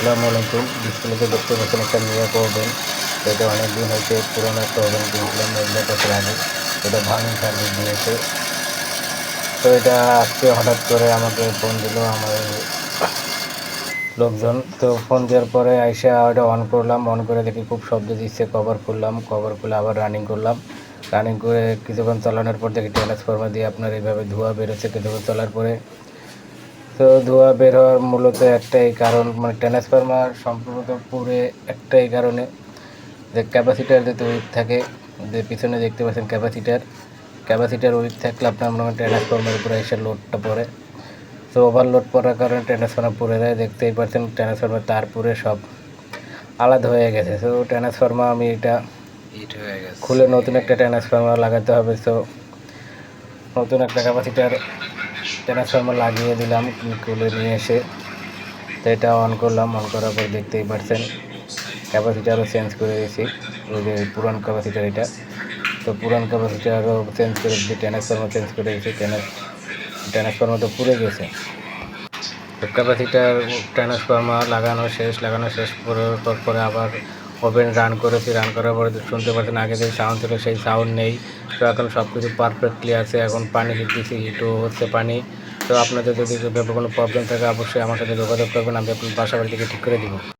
আসসালামু আলাইকুম। ডিসপ্লেতে দেখতে পাচ্ছেন একটা মিরাকো ওভেন। এটা অনেক দিন হয়েছে, পুরোনো একটা ওভেন কিনছিলাম ১ বছর আগে। এটা ভাঙিং সার্ভিস দিয়েছে। তো এটা আজকে হঠাৎ করে আমাকে ফোন দিল আমার লোকজন। তো ফোন দেওয়ার পরে আইসা ওটা অন করলাম। অন করে দেখি খুব শব্দ দিচ্ছে। কভার খুললাম, কভার খুলে আবার রানিং করলাম। রানিং করে কিছুক্ষণ চালানোর পর দেখি ট্রান্সফরমার দিয়ে আপনার এইভাবে ধোঁয়া বেরোচ্ছে কিছুক্ষণ চলার পরে। তো ধোঁয়া বের হওয়ার মূলত একটাই কারণ, মানে ট্রান্সফরমার সম্ভবত পুড়ে একটাই কারণে, যে ক্যাপাসিটার যদি উইক থাকে, যে পিছনে দেখতে পাচ্ছেন ক্যাপাসিটার উইক থাকলে আপনার মনে হয় ট্রান্সফরমারের উপরে এসে লোডটা পড়ে। তো ওভারলোড পড়ার কারণে ট্রান্সফরমার পুড়ে যায়। দেখতেই পাচ্ছেন ট্রান্সফরমার তার পুড়ে সব আলাদা হয়ে গেছে। তো ট্রান্সফরমার আমি এটা খুলে নতুন একটা ট্রান্সফরমার লাগাতে হবে। তো নতুন একটা ট্রান্সফরমার লাগিয়ে দিলাম খুলে নিয়ে এসে। তো এটা অন করলাম। অন করার পর দেখতেই পাচ্ছেন ক্যাপাসিটারও চেঞ্জ করে দিয়েছি। ওই যে পুরান ক্যাপাসিটার এটা, তো পুরান ক্যাপাসিটারও চেঞ্জ করে দিয়েছি, ট্রান্সফরমার চেঞ্জ করে দিয়েছি। ট্রান্সফরমার তো পুড়ে গেছে। তো ক্যাপাসিটার ট্রান্সফরমার লাগানো শেষ পরে আবার ওভেন রান করেছি। রান করার পরে শুনতে পাচ্ছেন আগে যে সাউন্ড ছিল সেই সাউন্ড নেই। তো এখন সব কিছু পারফেক্টলি আছে। এখন পানি হিট দিচ্ছি, হিটও হচ্ছে পানি। তো আপনাদের যদি কোনো প্রবলেম থাকে অবশ্যই আমার সাথে যোগাযোগ করবেন, আমি আপনার বাসা বাড়ি থেকে ঠিক করে দিব।